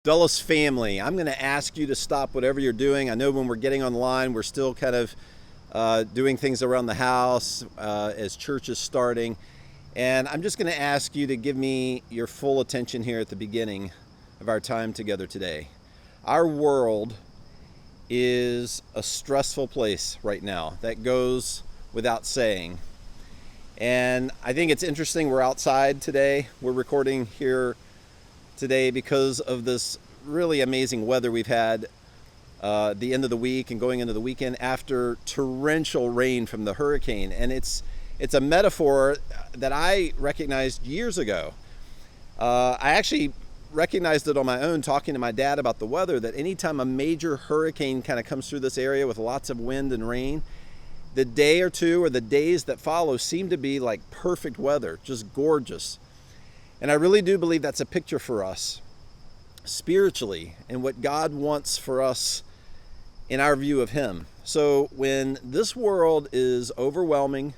Dulles family, I'm going to ask you to stop whatever you're doing. I know when we're getting online, we're still kind of doing things around the house as church is starting. And I'm just going to ask you to give me your full attention here at the beginning of our time together today. Our world is a stressful place right now. That goes without saying. And I think it's interesting we're outside today. We're recording here today because of this really amazing weather we've had the end of the week and going into the weekend after torrential rain from the hurricane. And it's a metaphor that I recognized years ago. I actually recognized it on my own talking to my dad about the weather, that anytime a major hurricane kind of comes through this area with lots of wind and rain, the day or two or the days that follow seem to be like perfect weather, just gorgeous. And I really do believe that's a picture for us spiritually and what God wants for us in our view of Him. So when this world is overwhelming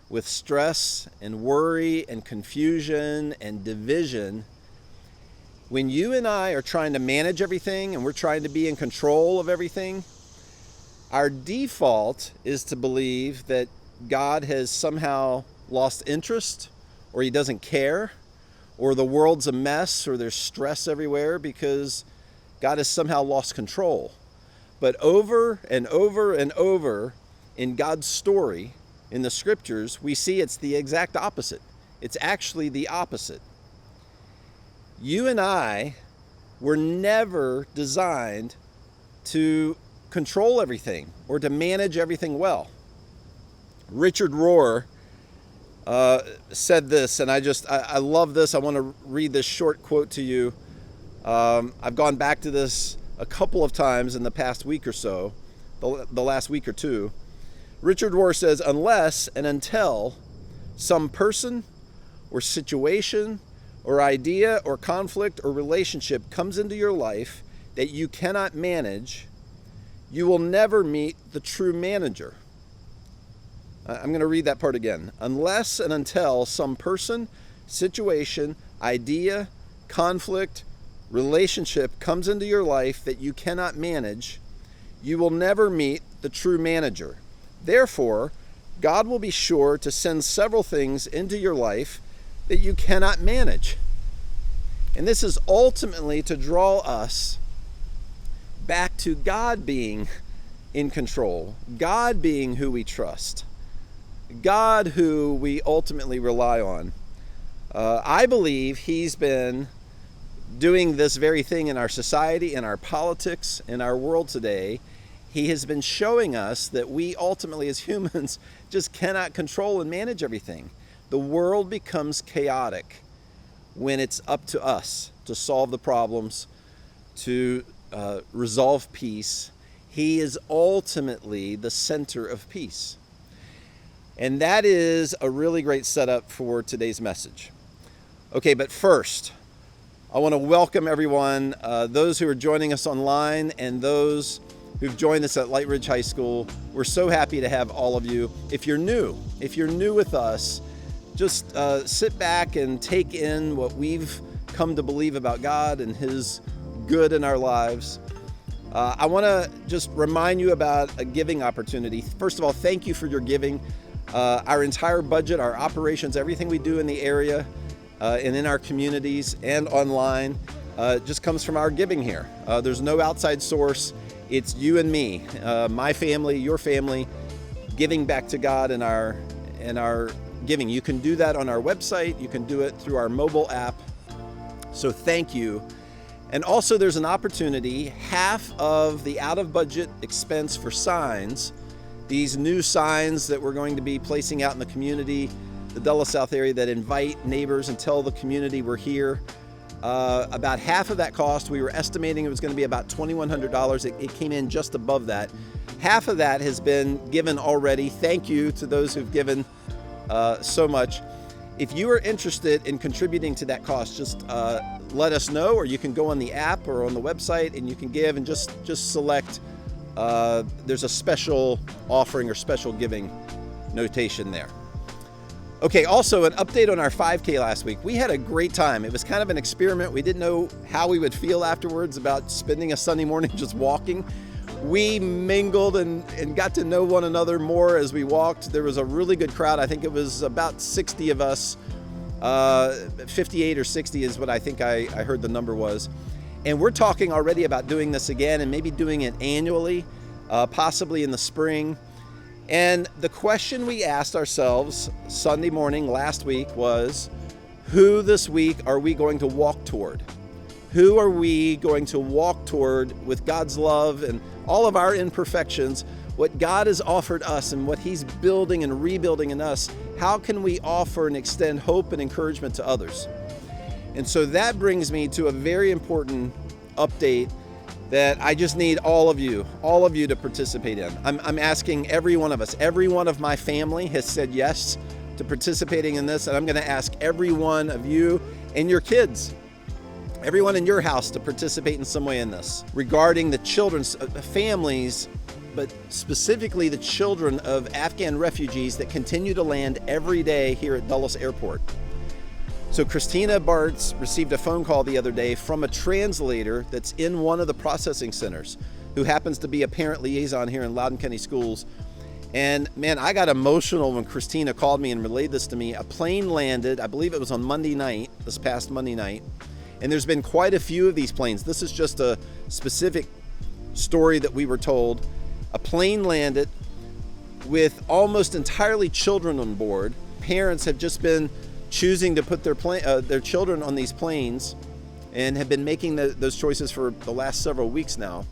with stress and worry and confusion and division, when you and I are trying to manage everything and we're trying to be in control of everything, our default is to believe that God has somehow lost interest, or He doesn't care, or the world's a mess, or there's stress everywhere because God has somehow lost control. But over and over and over in God's story, in the scriptures, we see it's the exact opposite. It's actually the opposite. You and I were never designed to control everything or to manage everything well. Richard Rohr said this, and I love this. I want to read this short quote to you. I've gone back to this a couple of times in the past week or so, the last week or two. Richard Rohr says, unless and until some person or situation or idea or conflict or relationship comes into your life that you cannot manage, you will never meet the true manager. I'm going to read that part again. Unless and until some person, situation, idea, conflict, relationship comes into your life that you cannot manage, you will never meet the true manager. Therefore, God will be sure to send several things into your life that you cannot manage. And this is ultimately to draw us back to God being in control, God being who we trust, God who we ultimately rely on. I believe He's been doing this very thing in our society, in our politics, in our world today. He has been showing us that we ultimately as humans just cannot control and manage everything. The world becomes chaotic when it's up to us to solve the problems, to resolve peace. He is ultimately the center of peace. And that is a really great setup for today's message. Okay, but first, I want to welcome everyone, those who are joining us online and those who've joined us at Light Ridge High School. We're so happy to have all of you. If you're new with us, just sit back and take in what we've come to believe about God and His good in our lives. I want to just remind you about a giving opportunity. First of all, thank you for your giving. Our entire budget, our operations, everything we do in the area and in our communities and online just comes from our giving here. There's no outside source. It's you and me, my family, your family, giving back to God in our giving. You can do that on our website. You can do it through our mobile app. So thank you. And also there's an opportunity, half of the out-of-budget expense for signs, these new signs that we're going to be placing out in the community, the Dulles South area, that invite neighbors and tell the community we're here. About half of that cost, we were estimating it was going to be about $2,100. It came in just above that. Half of that has been given already. Thank you to those who've given so much. If you are interested in contributing to that cost, just let us know, or you can go on the app or on the website and you can give and just select. There's a special offering or special giving notation there. Okay, also an update on our 5K last week. We had a great time. It was kind of an experiment. We didn't know how we would feel afterwards about spending a Sunday morning just walking. We mingled and got to know one another more as we walked. There was a really good crowd. I think it was about 60 of us. 58 or 60 is what I think I heard the number was. And we're talking already about doing this again and maybe doing it annually, possibly in the spring. And the question we asked ourselves Sunday morning last week was, who this week are we going to walk toward? Who are we going to walk toward with God's love and all of our imperfections, what God has offered us and what He's building and rebuilding in us? How can we offer and extend hope and encouragement to others? And so that brings me to a very important update that I just need all of you to participate in. I'm asking every one of us. Every one of my family has said yes to participating in this, and I'm going to ask every one of you and your kids, everyone in your house, to participate in some way in this regarding the children's families, but specifically the children of Afghan refugees that continue to land every day here at Dulles Airport. So Christina Bartz received a phone call the other day from a translator that's in one of the processing centers who happens to be a parent liaison here in Loudoun County Schools. And man, I got emotional when Christina called me and relayed this to me. A plane landed, I believe it was on Monday night, this past Monday night. And there's been quite a few of these planes. This is just a specific story that we were told. A plane landed with almost entirely children on board. Parents have just been choosing to put their children on these planes and have been making those choices for the last several weeks now.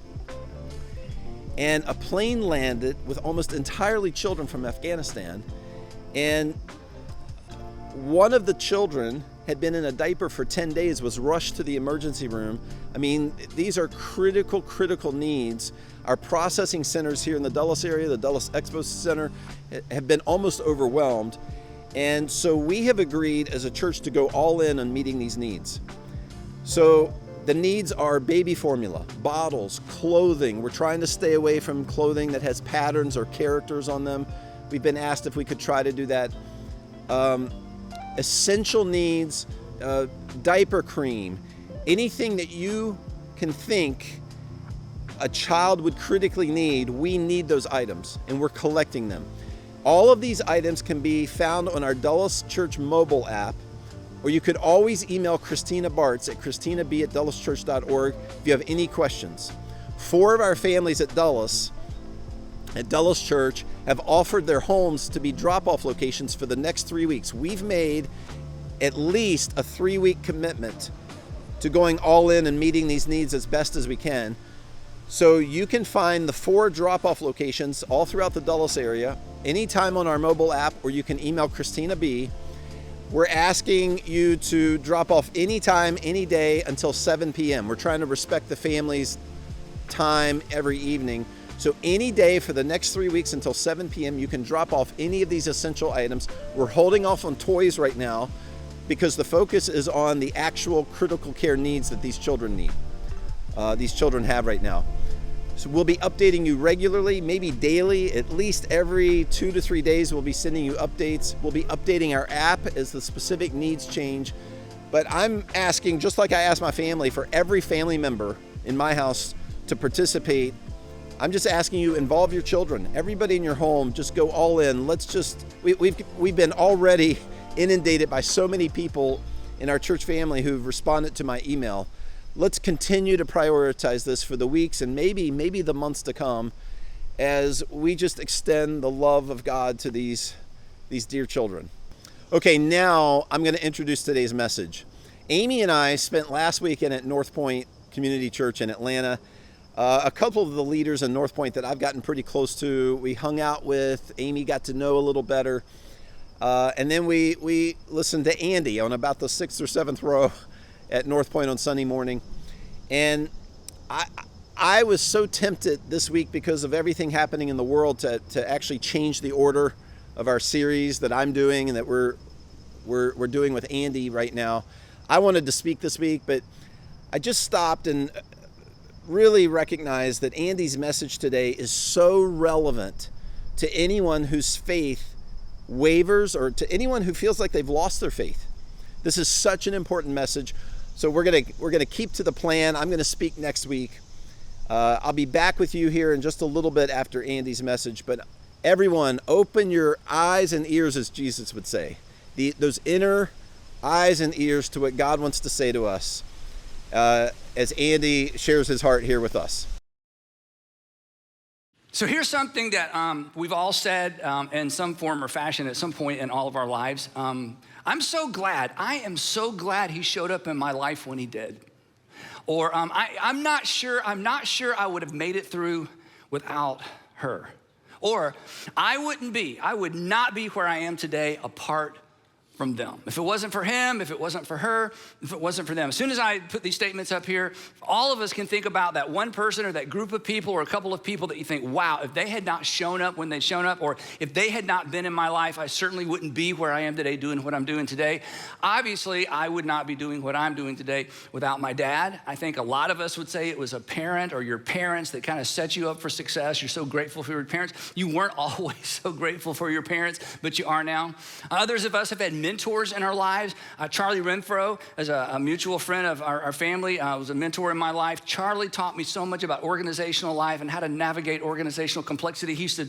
And a plane landed with almost entirely children from Afghanistan, and one of the children had been in a diaper for 10 days, was rushed to the emergency room. I mean, these are critical needs. Our processing centers here in the Dulles area, the Dulles Expo Center, have been almost overwhelmed. And so we have agreed as a church to go all in on meeting these needs. So the needs are baby formula, bottles, clothing. We're trying to stay away from clothing that has patterns or characters on them. We've been asked if we could try to do that. Essential needs, diaper cream, anything that you can think a child would critically need, we need those items, and we're collecting them. All of these items can be found on our Dulles Church mobile app, or you could always email Christina Bartz at christinab@dulleschurch.org if you have any questions. 4 of our families at Dulles Church, have offered their homes to be drop-off locations for the next 3 weeks. We've made at least a 3-week commitment to going all in and meeting these needs as best as we can. So you can find the 4 drop-off locations all throughout the Dulles area, anytime on our mobile app, or you can email Christina B. We're asking you to drop off anytime, any day until 7 p.m. We're trying to respect the family's time every evening. So any day for the next 3 weeks until 7 p.m., you can drop off any of these essential items. We're holding off on toys right now because the focus is on the actual critical care needs that these children need. These children have right now. So we'll be updating you regularly, maybe daily, at least every 2 to 3 days. We'll be sending you updates. We'll be updating our app as the specific needs change. But I'm asking, just like I asked my family, for every family member in my house to participate. I'm just asking you, involve your children. Everybody in your home, just go all in. We've been already inundated by so many people in our church family who've responded to my email. Let's continue to prioritize this for the weeks and maybe the months to come as we just extend the love of God to these dear children. Okay, now I'm going to introduce today's message. Amy and I spent last weekend at North Point Community Church in Atlanta. A couple of the leaders in North Point that I've gotten pretty close to, we hung out with. Amy got to know a little better. And then we listened to Andy on about the 6th or 7th row at North Point on Sunday morning. And I was so tempted this week because of everything happening in the world to actually change the order of our series that I'm doing and that we're doing with Andy right now. I wanted to speak this week, but I just stopped and really recognized that Andy's message today is so relevant to anyone whose faith wavers or to anyone who feels like they've lost their faith. This is such an important message. So we're gonna keep to the plan. I'm gonna speak next week. I'll be back with you here in just a little bit after Andy's message, but everyone, open your eyes and ears, as Jesus would say. Those inner eyes and ears to what God wants to say to us as Andy shares his heart here with us. So here's something that we've all said in some form or fashion at some point in all of our lives. I am so glad he showed up in my life when he did. Or I'm not sure I would have made it through without her. Or I would not be where I am today apart from them. If it wasn't for him, if it wasn't for her, if it wasn't for them. As soon as I put these statements up here, all of us can think about that one person or that group of people or a couple of people that you think, wow, if they had not shown up when they'd shown up, or if they had not been in my life, I certainly wouldn't be where I am today doing what I'm doing today. Obviously, I would not be doing what I'm doing today without my dad. I think a lot of us would say it was a parent or your parents that kind of set you up for success. You're so grateful for your parents. You weren't always so grateful for your parents, but you are now. Others of us have had mentors in our lives. Charlie Renfro is a mutual friend of our family, was a mentor in my life. Charlie taught me so much about organizational life and how to navigate organizational complexity. He used to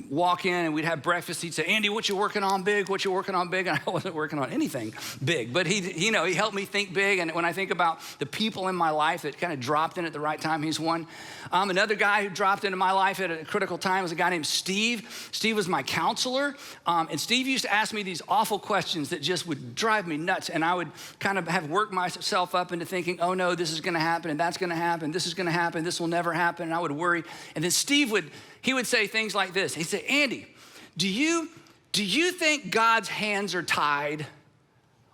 walk in and we'd have breakfast. He'd say, Andy, what you working on big? What you working on big? And I wasn't working on anything big, but he helped me think big. And when I think about the people in my life that kind of dropped in at the right time, he's one. Another guy who dropped into my life at a critical time was a guy named Steve. Steve was my counselor. And Steve used to ask me these awful questions that just would drive me nuts. And I would kind of have worked myself up into thinking, oh no, this is gonna happen and that's gonna happen. This is gonna happen. This will never happen. And I would worry. And then Steve would say things like this. He'd say, Andy, do you think God's hands are tied?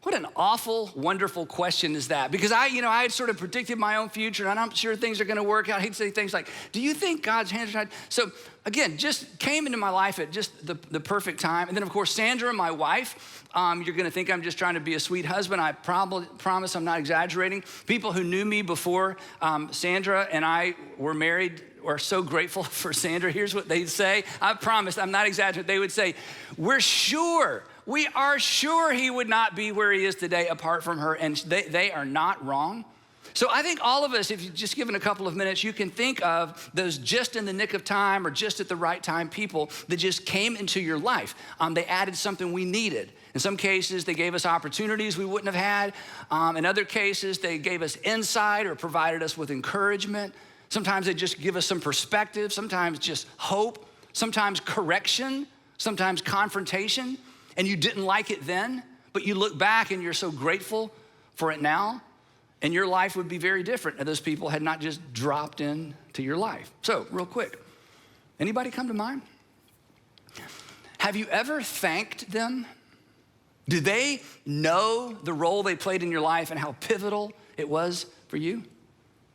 What an awful, wonderful question is that? Because I had sort of predicted my own future and I'm sure things are gonna work out. He'd say things like, do you think God's hands are tied? So again, just came into my life at just the perfect time. And then of course, Sandra, my wife, you're gonna think I'm just trying to be a sweet husband. I promise I'm not exaggerating. People who knew me before Sandra and I were married are so grateful for Sandra. Here's what they'd say. I promise, I'm not exaggerating. They would say, we are sure he would not be where he is today apart from her. And they are not wrong. So I think all of us, if you've just given a couple of minutes, you can think of those just in the nick of time or just at the right time people that just came into your life. They added something we needed. In some cases, they gave us opportunities we wouldn't have had. In other cases, they gave us insight or provided us with encouragement. Sometimes they just give us some perspective, sometimes just hope, sometimes correction, sometimes confrontation. And you didn't like it then, but you look back and you're so grateful for it now, and your life would be very different if those people had not just dropped into your life. So, real quick, anybody come to mind? Have you ever thanked them? Do they know the role they played in your life and how pivotal it was for you?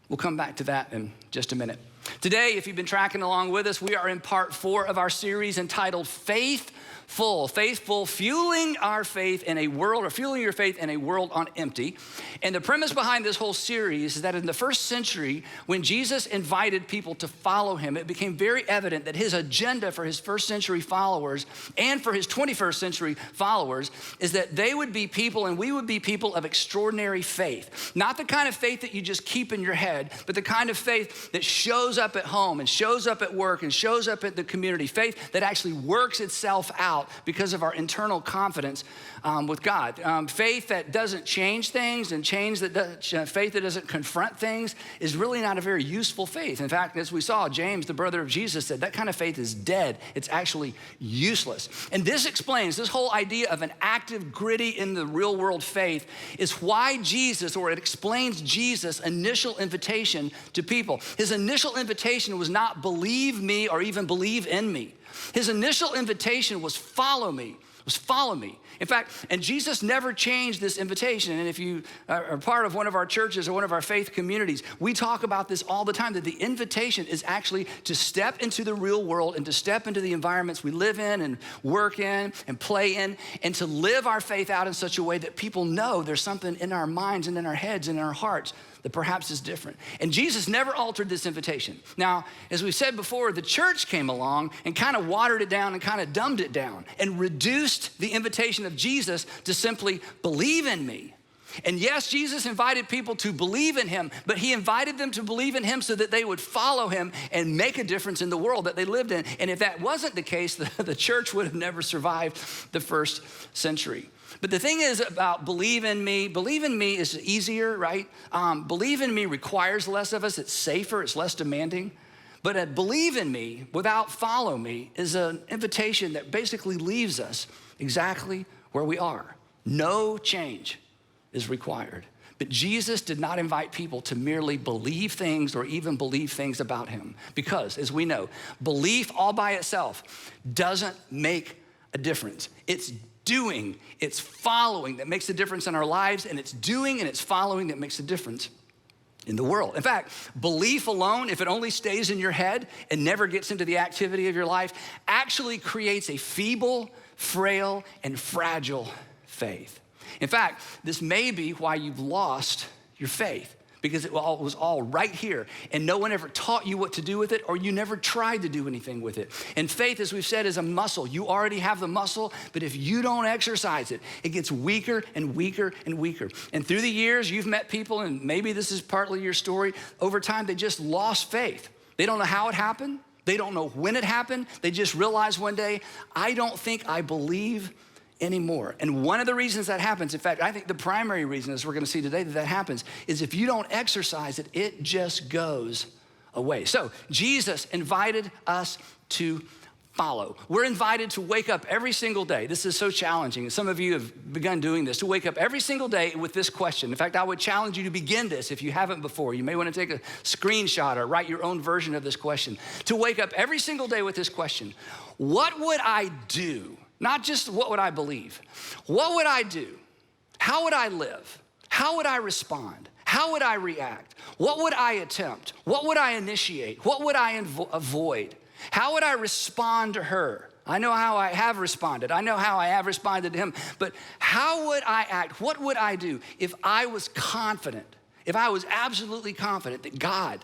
We'll come back to that in just a minute. Today, if you've been tracking along with us, we are in part 4 of our series entitled Faithful, fueling our faith in a world, or fueling your faith in a world on empty. And the premise behind this whole series is that in the first century, when Jesus invited people to follow him, it became very evident that his agenda for his first century followers and for his 21st century followers is that they would be people and we would be people of extraordinary faith. Not the kind of faith that you just keep in your head, but the kind of faith that shows up at home and shows up at work and shows up at the community. Faith that actually works itself out because of our internal confidence with God. Faith that doesn't change things and faith that doesn't confront things is really not a very useful faith. In fact, as we saw, James, the brother of Jesus, said that kind of faith is dead. It's actually useless. And this explains this whole idea of an active, gritty, in the real world faith is why Jesus, or it explains Jesus' initial invitation to people. His initial invitation was not believe me or even believe in me. His initial invitation was follow me, In fact, and Jesus never changed this invitation. And if you are part of one of our churches or one of our faith communities, we talk about this all the time, that the invitation is actually to step into the real world and to step into the environments we live in and work in and play in, and to live our faith out in such a way that people know there's something in our minds and in our heads and in our hearts that perhaps is different. And Jesus never altered this invitation. Now, as we said before, the church came along and kind of watered it down and kind of dumbed it down and reduced the invitation of Jesus to simply believe in me. And yes, Jesus invited people to believe in him, but he invited them to believe in him so that they would follow him and make a difference in the world that they lived in. And if that wasn't the case, the church would have never survived the first century. But the thing is about believe in me is easier, right? Believe in me requires less of us. It's safer, it's less demanding. But a believe in me without follow me is an invitation that basically leaves us exactly where we are. No change is required. But Jesus did not invite people to merely believe things or even believe things about him. Because, as we know, belief all by itself doesn't make a difference. It's doing, it's following that makes a difference in our lives, and it's doing and it's following that makes a difference in the world. In fact, belief alone, if it only stays in your head and never gets into the activity of your life, actually creates a feeble, frail, and fragile faith. In fact, this may be why you've lost your faith, because it was all right here and no one ever taught you what to do with it, or you never tried to do anything with it. And faith, as we've said, is a muscle. You already have the muscle, but if you don't exercise it, it gets weaker and weaker and weaker. And through the years, you've met people, and maybe this is partly your story, over time they just lost faith. They don't know how it happened. They don't know when it happened. They just realized one day, I don't think I believe anymore. And one of the reasons that happens, in fact, I think the primary reason, as we're gonna see today, that happens is if you don't exercise it, it just goes away. So Jesus invited us to follow. We're invited to wake up every single day. This is so challenging. Some of you have begun doing this, to wake up every single day with this question. In fact, I would challenge you to begin this if you haven't before. You may want to take a screenshot or write your own version of this question. To wake up every single day with this question: what would I do? Not just what would I believe. What would I do? How would I live? How would I respond? How would I react? What would I attempt? What would I initiate? What would I avoid? How would I respond to her? I know how I have responded. I know how I have responded to him. But how would I act? What would I do if I was confident, if I was absolutely confident that God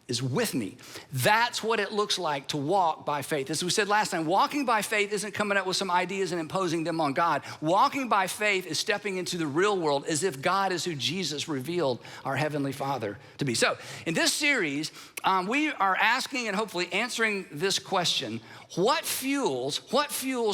is with me? That's what it looks like to walk by faith. As we said last time, walking by faith isn't coming up with some ideas and imposing them on God. Walking by faith is stepping into the real world as if God is who Jesus revealed our Heavenly Father to be. So in this series, we are asking and hopefully answering this question: what fuels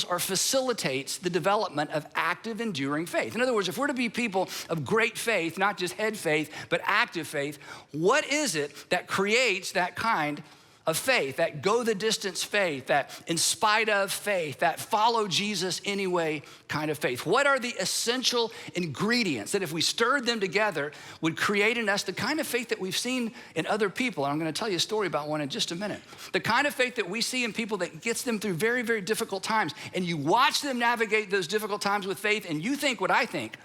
or facilitates the development of active, enduring faith? In other words, if we're to be people of great faith, not just head faith, but active faith, what is it that creates that kind of faith, that go the distance faith, that in spite of faith, that follow Jesus anyway kind of faith? What are the essential ingredients that if we stirred them together would create in us the kind of faith that we've seen in other people? And I'm gonna tell you a story about one in just a minute. The kind of faith that we see in people that gets them through very, very difficult times, and you watch them navigate those difficult times with faith, and you think what I think: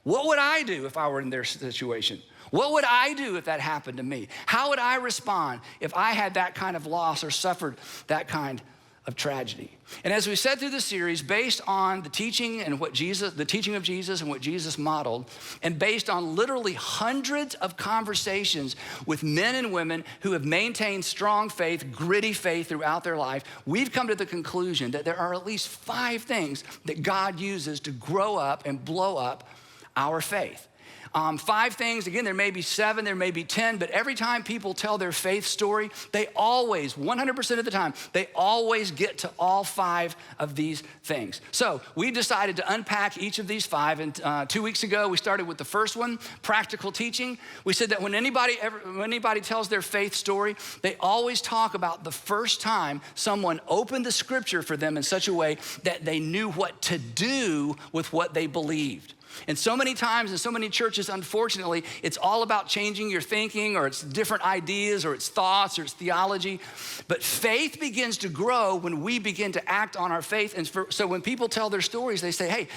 what would I do if I were in their situation? What would I do if that happened to me? How would I respond if I had that kind of loss or suffered that kind of tragedy? And as we said through the series, based on the teaching and the teaching of Jesus and what Jesus modeled, and based on literally hundreds of conversations with men and women who have maintained strong faith, gritty faith throughout their life, we've come to the conclusion that there are at least 5 things that God uses to grow up and blow up our faith. 5 things, again, there may be 7, there may be 10, but every time people tell their faith story, they always, 100% of the time, they always get to all 5 of these things. So we decided to unpack each of these 5, and 2 weeks ago, we started with the first one, practical teaching. We said that when anybody tells their faith story, they always talk about the first time someone opened the scripture for them in such a way that they knew what to do with what they believed. And so many times in so many churches, unfortunately, it's all about changing your thinking, or it's different ideas, or it's thoughts, or it's theology. But faith begins to grow when we begin to act on our faith. And so when people tell their stories, they say, hey,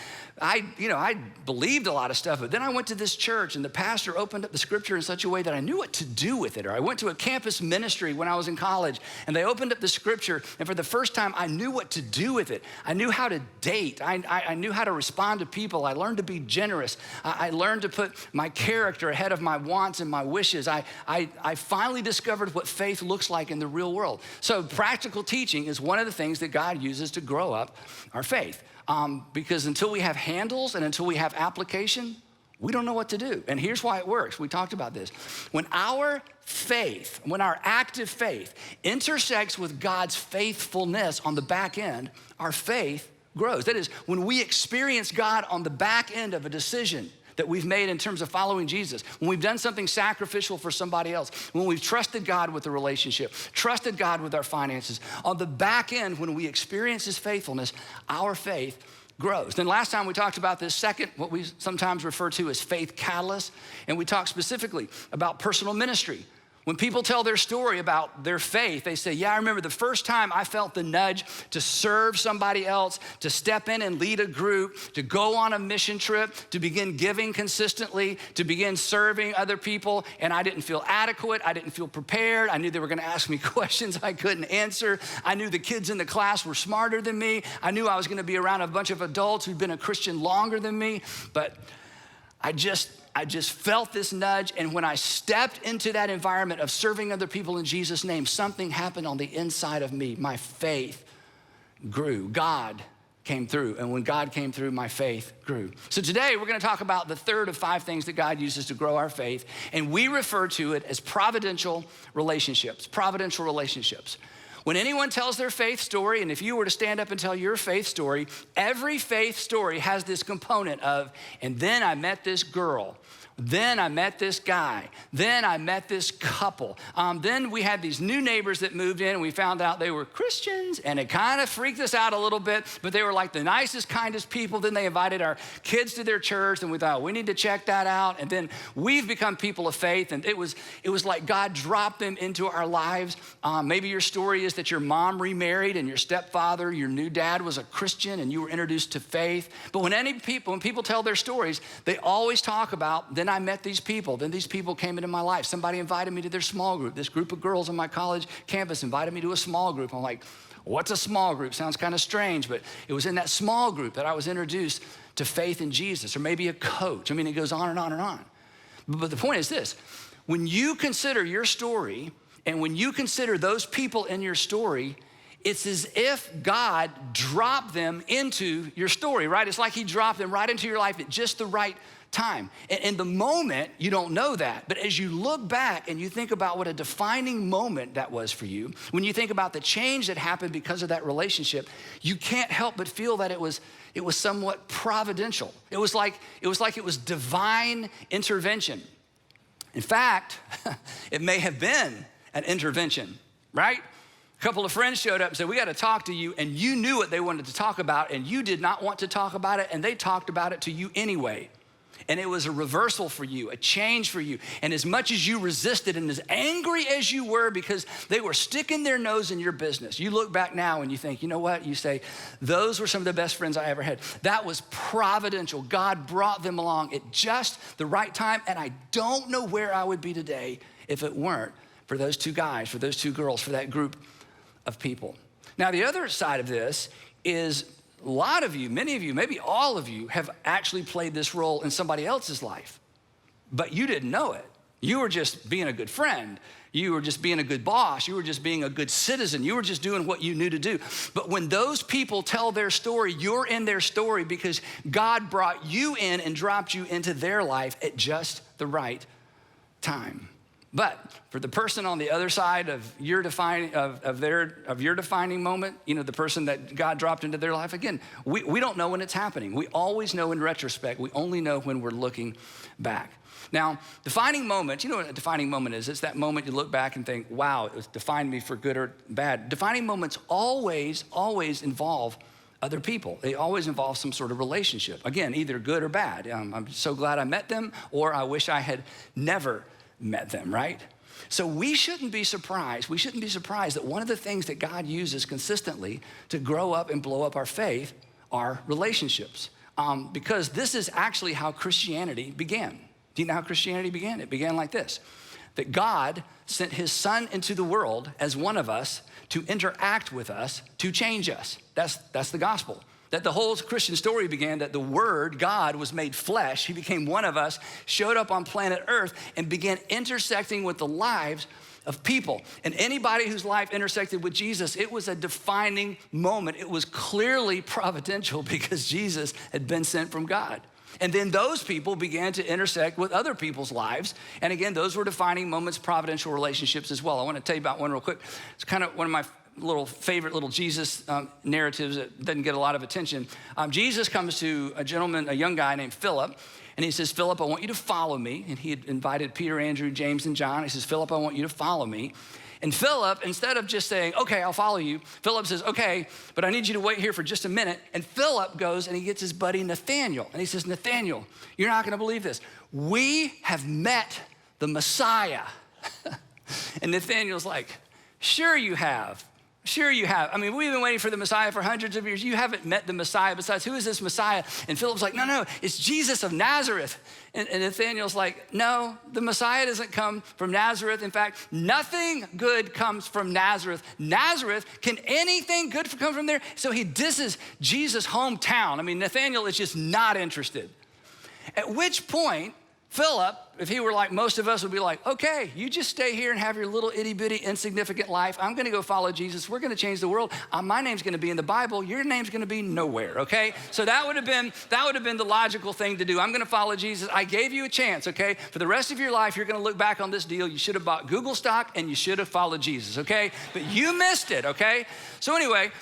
I believed a lot of stuff, but then I went to this church and the pastor opened up the scripture in such a way that I knew what to do with it. Or I went to a campus ministry when I was in college and they opened up the scripture, and for the first time, I knew what to do with it. I knew how to date. I knew how to respond to people. I learned to be generous. I learned to put my character ahead of my wants and my wishes. I finally discovered what faith looks like in the real world. So practical teaching is one of the things that God uses to grow up our faith. Because until we have handles and until we have application, we don't know what to do. And here's why it works. We talked about this. When our faith, when our active faith intersects with God's faithfulness on the back end, our faith grows. That is, when we experience God on the back end of a decision that we've made in terms of following Jesus, when we've done something sacrificial for somebody else, when we've trusted God with a relationship, trusted God with our finances, on the back end, when we experience his faithfulness, our faith grows. Then last time we talked about this second, what we sometimes refer to as faith catalyst, and we talked specifically about personal ministry. When people tell their story about their faith, they say, yeah, I remember the first time I felt the nudge to serve somebody else, to step in and lead a group, to go on a mission trip, to begin giving consistently, to begin serving other people, and I didn't feel adequate, I didn't feel prepared, I knew they were gonna ask me questions I couldn't answer, I knew the kids in the class were smarter than me, I knew I was gonna be around a bunch of adults who'd been a Christian longer than me, but I just felt this nudge, and when I stepped into that environment of serving other people in Jesus' name, something happened on the inside of me. My faith grew. God came through, and when God came through, my faith grew. So today, we're gonna talk about the third of 5 things that God uses to grow our faith, and we refer to it as providential relationships. Providential relationships. When anyone tells their faith story, and if you were to stand up and tell your faith story, every faith story has this component of, and then I met this girl, then I met this guy, then I met this couple. Then we had these new neighbors that moved in and we found out they were Christians and it kind of freaked us out a little bit, but they were like the nicest, kindest people. Then they invited our kids to their church and we thought, we need to check that out. And then we've become people of faith, and it was like God dropped them into our lives. Maybe your story is that your mom remarried and your stepfather, your new dad was a Christian and you were introduced to faith. But when people tell their stories, they always talk about, then I met these people. Then these people came into my life. Somebody invited me to their small group. This group of girls on my college campus invited me to a small group. I'm like, what's a small group? Sounds kind of strange, but it was in that small group that I was introduced to faith in Jesus, or maybe a coach. I mean, it goes on and on and on. But the point is this, when you consider your story and when you consider those people in your story, it's as if God dropped them into your story, right? It's like he dropped them right into your life at just the right time. And in the moment, you don't know that. But as you look back and you think about what a defining moment that was for you, when you think about the change that happened because of that relationship, you can't help but feel that it was somewhat providential. It was like it was divine intervention. In fact, it may have been an intervention, right? A couple of friends showed up and said, we got to talk to you, and you knew what they wanted to talk about, and you did not want to talk about it, and they talked about it to you anyway. And it was a reversal for you, a change for you. And as much as you resisted and as angry as you were because they were sticking their nose in your business, you look back now and you think, you know what? You say, those were some of the best friends I ever had. That was providential. God brought them along at just the right time. And I don't know where I would be today if it weren't for those 2 guys, for those 2 girls, for that group of people. Now, the other side of this is a lot of you, many of you, maybe all of you have actually played this role in somebody else's life, but you didn't know it. You were just being a good friend. You were just being a good boss. You were just being a good citizen. You were just doing what you knew to do. But when those people tell their story, you're in their story because God brought you in and dropped you into their life at just the right time. But for the person on the other side of your defining moment, you know, the person that God dropped into their life, again, we don't know when it's happening. We always know in retrospect. We only know when we're looking back. Now, defining moments, you know what a defining moment is? It's that moment you look back and think, wow, it defined me for good or bad. Defining moments always involve other people. They always involve some sort of relationship. Again, either good or bad. I'm so glad I met them, or I wish I had never met them, right? So we shouldn't be surprised. We shouldn't be surprised that one of the things that God uses consistently to grow up and blow up our faith are relationships. Because this is actually how Christianity began. Do you know how Christianity began? It began like this, that God sent his son into the world as one of us to interact with us, to change us. That's the gospel. that the whole Christian story began, that the Word, God, was made flesh. He became one of us, showed up on planet Earth, and began intersecting with the lives of people. And anybody whose life intersected with Jesus, it was a defining moment. It was clearly providential because Jesus had been sent from God. And then those people began to intersect with other people's lives. And again, those were defining moments, providential relationships as well. I want to tell you about one real quick. It's kind of one of my favorite little Jesus narratives that doesn't get a lot of attention. Jesus comes to a young guy named Philip, and he says, Philip, I want you to follow me. And he had invited Peter, Andrew, James, and John. He says, Philip, I want you to follow me. And Philip, instead of just saying, okay, I'll follow you, Philip says, okay, but I need you to wait here for just a minute. And Philip goes and he gets his buddy Nathaniel. And he says, Nathaniel, you're not gonna believe this. We have met the Messiah. And Nathaniel's like, sure you have. Sure you have. I mean, we've been waiting for the Messiah for hundreds of years. You haven't met the Messiah. Besides, who is this Messiah? And Philip's like, no, it's Jesus of Nazareth. And Nathaniel's like, no, the Messiah doesn't come from Nazareth. In fact, nothing good comes from Nazareth. Nazareth, can anything good come from there? So he disses Jesus' hometown. I mean, Nathaniel is just not interested. At which point, Philip, if he were like most of us, would be like, okay, you just stay here and have your little itty bitty insignificant life. I'm gonna go follow Jesus. We're gonna change the world. My name's gonna be in the Bible. Your name's gonna be nowhere, okay? So that would have been the logical thing to do. I'm gonna follow Jesus. I gave you a chance, okay? For the rest of your life, you're gonna look back on this deal. You should have bought Google stock and you should have followed Jesus, okay? But you missed it, okay? So anyway,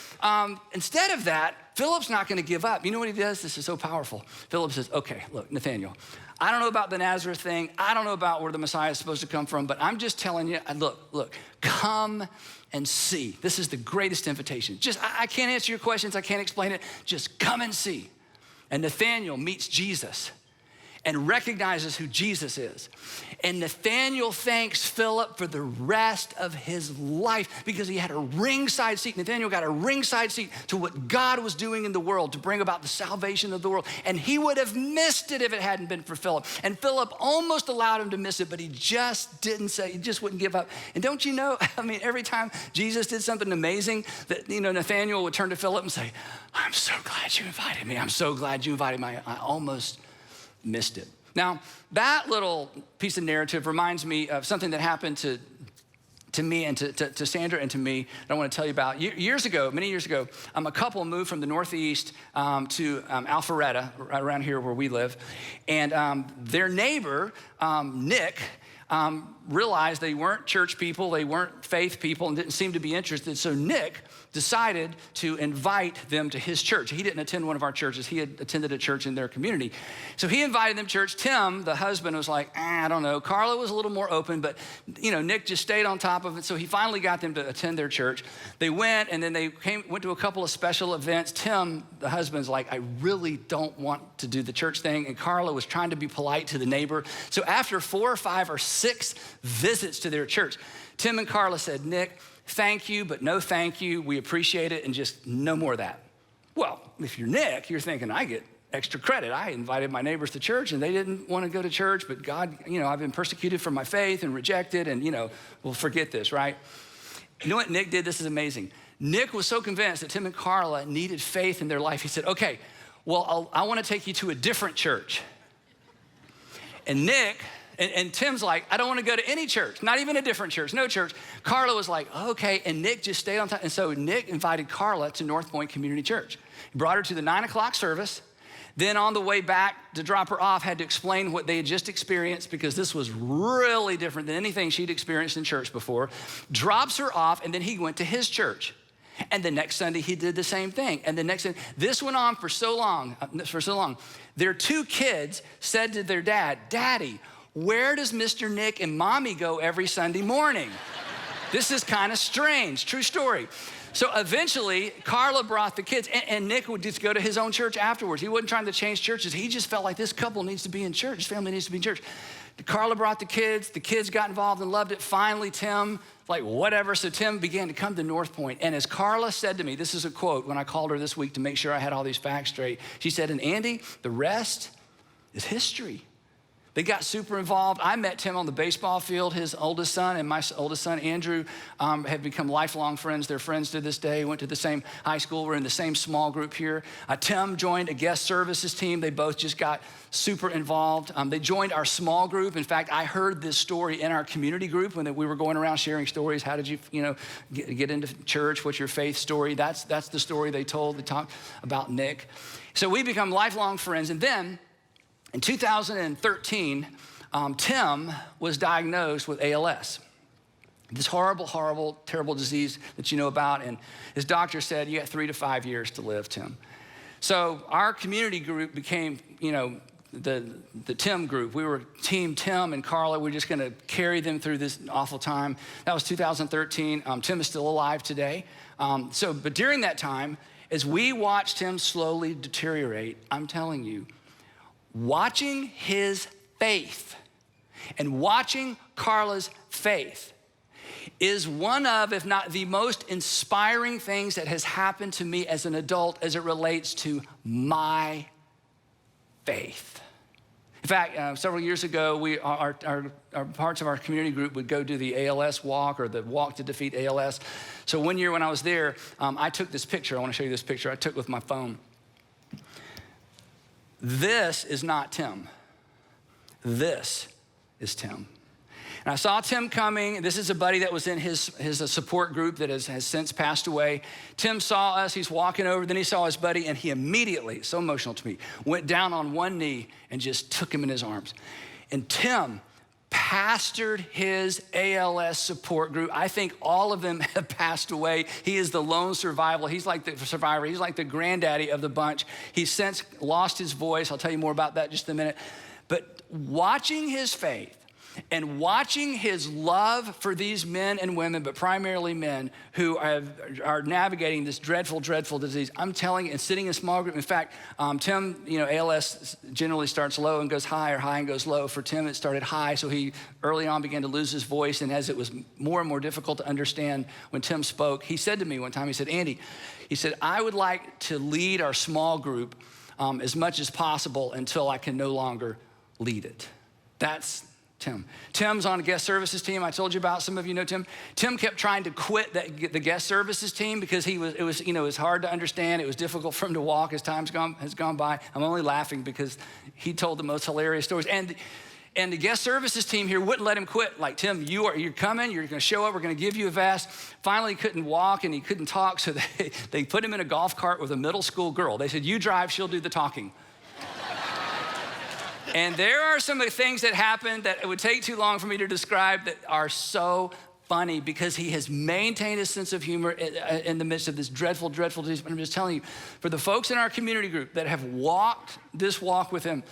instead of that, Philip's not gonna give up. You know what he does? This is so powerful. Philip says, okay, look, Nathaniel, I don't know about the Nazareth thing. I don't know about where the Messiah is supposed to come from, but I'm just telling you, look, come and see. This is the greatest invitation. I can't answer your questions. I can't explain it. Just come and see. And Nathaniel meets Jesus and recognizes who Jesus is. And Nathaniel thanks Philip for the rest of his life because he had a ringside seat. Nathaniel got a ringside seat to what God was doing in the world to bring about the salvation of the world. And he would have missed it if it hadn't been for Philip. And Philip almost allowed him to miss it, but he just didn't say, he just wouldn't give up. And don't you know, I mean, every time Jesus did something amazing, that, Nathaniel would turn to Philip and say, I'm so glad you invited me. I'm so glad you invited me. I almost missed it. Now, that little piece of narrative reminds me of something that happened to me and to Sandra and to me that I want to tell you about. Many years ago, a couple moved from the Northeast to Alpharetta, right around here where we live. And their neighbor, Nick, realized they weren't church people, they weren't faith people, and didn't seem to be interested. So Nick decided to invite them to his church. He didn't attend one of our churches. He had attended a church in their community. So he invited them to church. Tim, the husband, was like, I don't know. Carla was a little more open, but Nick just stayed on top of it. So he finally got them to attend their church. They went, and then they went to a couple of special events. Tim, the husband's like, I really don't want to do the church thing. And Carla was trying to be polite to the neighbor. So after 4 or 5 or 6 visits to their church, Tim and Carla said, Nick, thank you, but no thank you. We appreciate it, and just no more of that. Well, if you're Nick, you're thinking, I get extra credit. I invited my neighbors to church, and they didn't want to go to church, but God, I've been persecuted for my faith and rejected, and, we'll forget this, right? You know what Nick did? This is amazing. Nick was so convinced that Tim and Carla needed faith in their life. He said, okay, well, I want to take you to a different church. And Nick... And Tim's like, I don't want to go to any church, not even a different church, no church. Carla was like, okay, and Nick just stayed on time. And so Nick invited Carla to North Point Community Church. He brought her to the 9 o'clock service. Then on the way back to drop her off, had to explain what they had just experienced because this was really different than anything she'd experienced in church before. Drops her off, and then he went to his church. And the next Sunday, he did the same thing. And the next Sunday, this went on for so long. Their 2 kids said to their dad, Daddy, where does Mr. Nick and Mommy go every Sunday morning? This is kind of strange, true story. So eventually, Carla brought the kids, and Nick would just go to his own church afterwards. He wasn't trying to change churches. He just felt like this couple needs to be in church. His family needs to be in church. Carla brought the kids got involved and loved it. Finally, Tim, like whatever. So Tim began to come to North Point. And as Carla said to me, this is a quote when I called her this week to make sure I had all these facts straight. She said, and Andy, the rest is history. They got super involved. I met Tim on the baseball field. His oldest son and my oldest son, Andrew, have become lifelong friends. They're friends to this day, went to the same high school. We're in the same small group here. Tim joined a guest services team. They both just got super involved. They joined our small group. In fact, I heard this story in our community group when we were going around sharing stories. How did you get into church? What's your faith story? That's the story they told. They talked about Nick. So we become lifelong friends. And then in 2013, Tim was diagnosed with ALS, this horrible, horrible, terrible disease that you know about. And his doctor said, you got 3 to 5 years to live, Tim. So our community group became, the Tim group. We were Team Tim and Carla. We're just gonna carry them through this awful time. That was 2013. Tim is still alive today. But during that time, as we watched him slowly deteriorate, I'm telling you, watching his faith and watching Carla's faith is one of, if not the most inspiring things that has happened to me as an adult as it relates to my faith. In fact, several years ago, our parts of our community group would go do the ALS walk or the walk to defeat ALS. So one year when I was there, I took this picture. I want to show you this picture I took with my phone. This is not Tim. This is Tim. And I saw Tim coming. This is a buddy that was in his support group that has since passed away. Tim saw us. He's walking over. Then he saw his buddy, and he immediately, so emotional to me, went down on one knee and just took him in his arms. And Tim pastored his ALS support group. I think all of them have passed away. He is the lone survivor. He's like the survivor. He's like the granddaddy of the bunch. He's since lost his voice. I'll tell you more about that in just a minute. But watching his faith and watching his love for these men and women, but primarily men who are navigating this dreadful, dreadful disease, I'm telling you, and sitting in a small group. In fact, Tim, ALS generally starts low and goes high, or high and goes low. For Tim, it started high, so he early on began to lose his voice, and as it was more and more difficult to understand when Tim spoke, he said to me one time, he said, Andy, he said, I would like to lead our small group as much as possible until I can no longer lead it. That's Tim. Tim's on a guest services team. I told you about, some of you know Tim. Tim kept trying to quit the guest services team because it was hard to understand. It was difficult for him to walk as time has gone by. I'm only laughing because he told the most hilarious stories. And the guest services team here wouldn't let him quit. Like, Tim, you're coming, you're gonna show up, we're gonna give you a vest. Finally, he couldn't walk and he couldn't talk, so they put him in a golf cart with a middle school girl. They said, you drive, she'll do the talking. And there are some of the things that happened that it would take too long for me to describe that are so funny because he has maintained his sense of humor in the midst of this dreadful, dreadful disease. But I'm just telling you, for the folks in our community group that have walked this walk with him,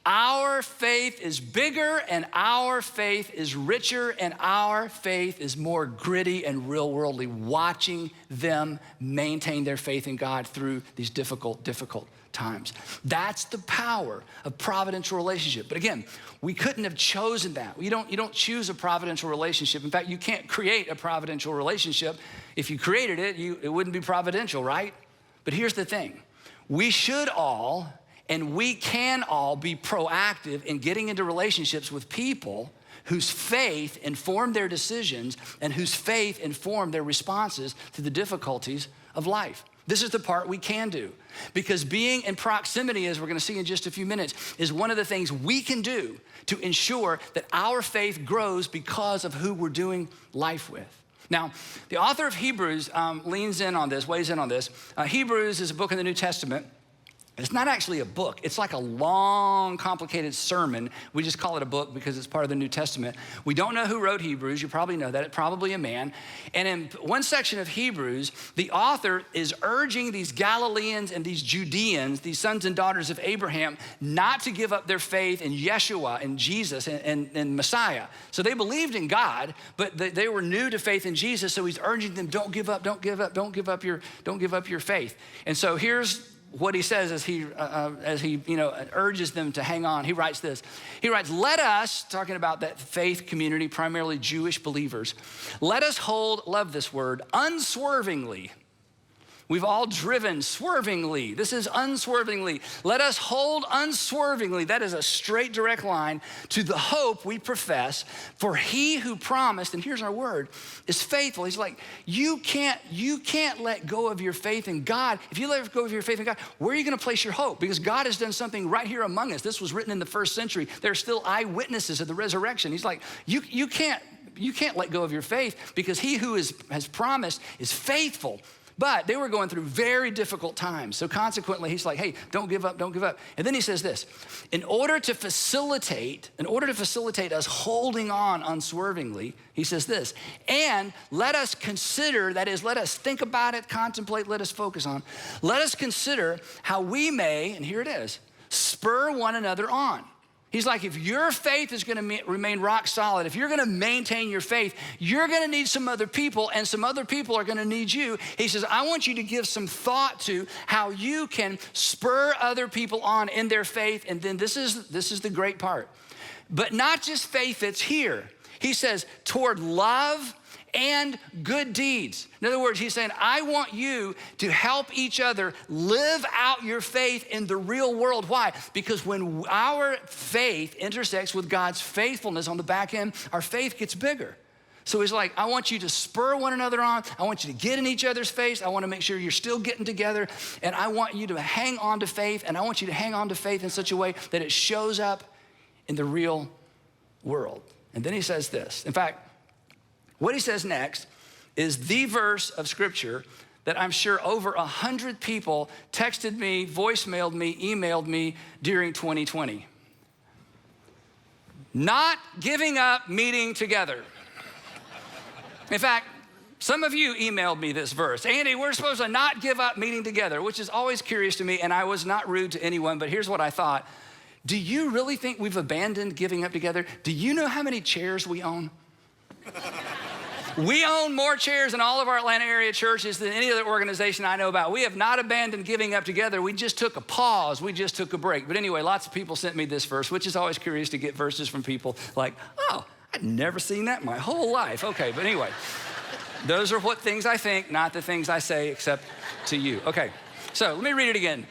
our faith is bigger and our faith is richer and our faith is more gritty and real worldly, watching them maintain their faith in God through these difficult, difficult times. That's the power of providential relationship. But again, we couldn't have chosen that. You don't choose a providential relationship. In fact, you can't create a providential relationship. If you created it, it wouldn't be providential, right? But here's the thing. We should all, and we can all be proactive in getting into relationships with people whose faith informed their decisions and whose faith informed their responses to the difficulties of life. This is the part we can do, because being in proximity, as we're gonna see in just a few minutes, is one of the things we can do to ensure that our faith grows because of who we're doing life with. Now, the author of Hebrews weighs in on this. Hebrews is a book in the New Testament. It's not actually a book. It's like a long, complicated sermon. We just call it a book because it's part of the New Testament. We don't know who wrote Hebrews. You probably know that. It's probably a man. And in one section of Hebrews, the author is urging these Galileans and these Judeans, these sons and daughters of Abraham, not to give up their faith in Yeshua and Jesus and Messiah. So they believed in God, but they were new to faith in Jesus. So he's urging them, don't give up, don't give up, don't give up your faith. And so here's what he says as he urges them to hang on. He writes this. He writes, let us, talking about that faith community, primarily Jewish believers, let us hold, love this word, unswervingly We've all driven swervingly. This is unswervingly. Let us hold unswervingly. That is a straight, direct line to the hope we profess. For he who promised, and here's our word, is faithful. He's like, you can't let go of your faith in God. If you let go of your faith in God, where are you going to place your hope? Because God has done something right here among us. This was written in the first century. There are still eyewitnesses of the resurrection. He's like, you can't let go of your faith because he who has promised is faithful. But they were going through very difficult times. So consequently, he's like, hey, don't give up, don't give up. And then he says this, in order to facilitate us holding on unswervingly, he says this, and let us consider, that is, let us think about it, contemplate, let us focus on, let us consider how we may, and here it is, spur one another on. He's like, if your faith is gonna remain rock solid, if you're gonna maintain your faith, you're gonna need some other people, and some other people are gonna need you. He says, I want you to give some thought to how you can spur other people on in their faith. And then this is the great part. But not just faith that's here. He says, toward love and good deeds. In other words, he's saying, I want you to help each other live out your faith in the real world. Why? Because when our faith intersects with God's faithfulness on the back end, our faith gets bigger. So he's like, I want you to spur one another on. I want you to get in each other's face. I want to make sure you're still getting together. And I want you to hang on to faith. And I want you to hang on to faith in such a way that it shows up in the real world. And then he says this. In fact, what he says next is the verse of scripture that I'm sure over 100 people texted me, voicemailed me, emailed me during 2020. Not giving up meeting together. In fact, some of you emailed me this verse. Andy, we're supposed to not give up meeting together, which is always curious to me, and I was not rude to anyone, but here's what I thought. Do you really think we've abandoned giving up together? Do you know how many chairs we own? We own more chairs in all of our Atlanta area churches than any other organization I know about. We have not abandoned giving up together. We just took a pause. We just took a break. But anyway, lots of people sent me this verse, which is always curious to get verses from people like, oh, I've never seen that in my whole life. Okay, but anyway, those are what things I think, not the things I say, except to you. Okay, so let me read it again.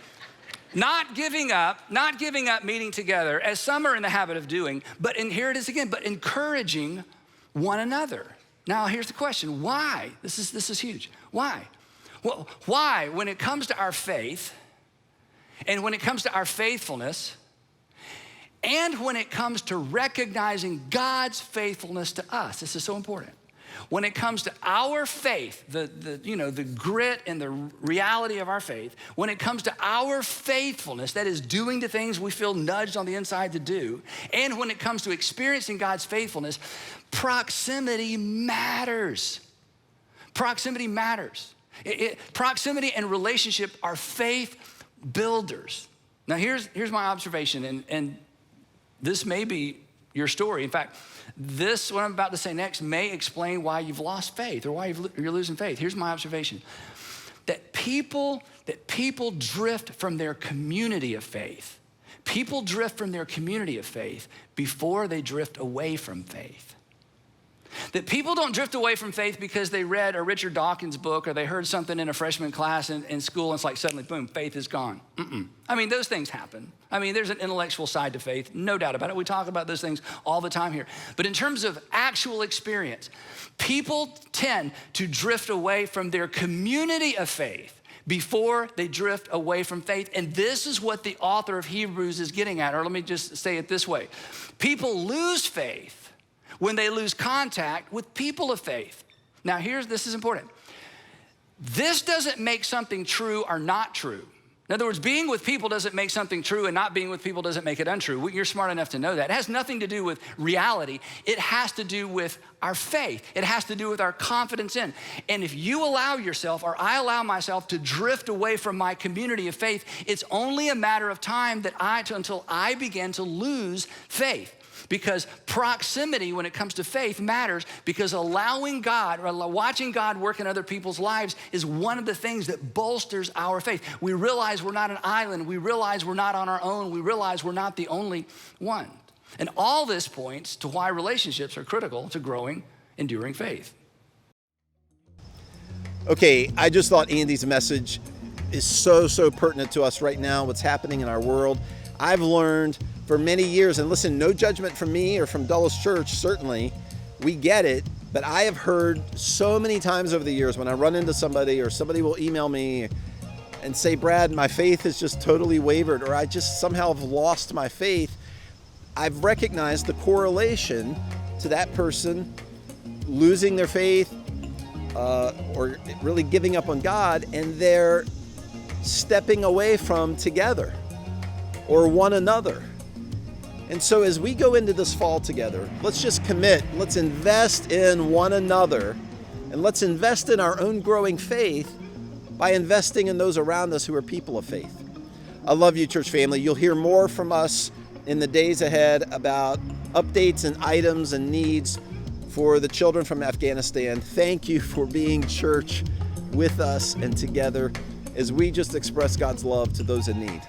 Not giving up meeting together, as some are in the habit of doing, and here it is again, but encouraging one another. Now, here's the question, why? This is huge. Why? Well, why, when it comes to our faith, and when it comes to our faithfulness, and when it comes to recognizing God's faithfulness to us, this is so important. When it comes to our faith, the grit and the reality of our faith, when it comes to our faithfulness, that is doing the things we feel nudged on the inside to do, and when it comes to experiencing God's faithfulness, proximity matters. Proximity matters. Proximity and relationship are faith builders. Now here's my observation, and this may be your story. In fact, this, what I'm about to say next, may explain why you've lost faith or why you're losing faith. Here's my observation. That people drift from their community of faith. People drift from their community of faith before they drift away from faith. That people don't drift away from faith because they read a Richard Dawkins book or they heard something in a freshman class in school and it's like suddenly, boom, faith is gone. I mean, those things happen. I mean, there's an intellectual side to faith, no doubt about it. We talk about those things all the time here. But in terms of actual experience, people tend to drift away from their community of faith before they drift away from faith. And this is what the author of Hebrews is getting at, or let me just say it this way. People lose faith when they lose contact with people of faith. Now this is important. This doesn't make something true or not true. In other words, being with people doesn't make something true and not being with people doesn't make it untrue. You're smart enough to know that. It has nothing to do with reality. It has to do with our faith. It has to do with our confidence in. And if you allow yourself, or I allow myself to drift away from my community of faith, it's only a matter of time until I begin to lose faith. Because proximity when it comes to faith matters, because allowing God or watching God work in other people's lives is one of the things that bolsters our faith. We realize we're not an island. We realize we're not on our own. We realize we're not the only one. And all this points to why relationships are critical to growing, enduring faith. Okay, I just thought Andy's message is so pertinent to us right now, what's happening in our world. I've learned for many years, and listen, no judgment from me or from Dulles Church, certainly, we get it, but I have heard so many times over the years when I run into somebody or somebody will email me and say, Brad, my faith has just totally wavered, or I just somehow have lost my faith. I've recognized the correlation to that person losing their faith or really giving up on God, and they're stepping away from together or one another. And so as we go into this fall together, let's just commit, let's invest in one another, and let's invest in our own growing faith by investing in those around us who are people of faith. I love you, church family. You'll hear more from us in the days ahead about updates and items and needs for the children from Afghanistan. Thank you for being church with us and together as we just express God's love to those in need.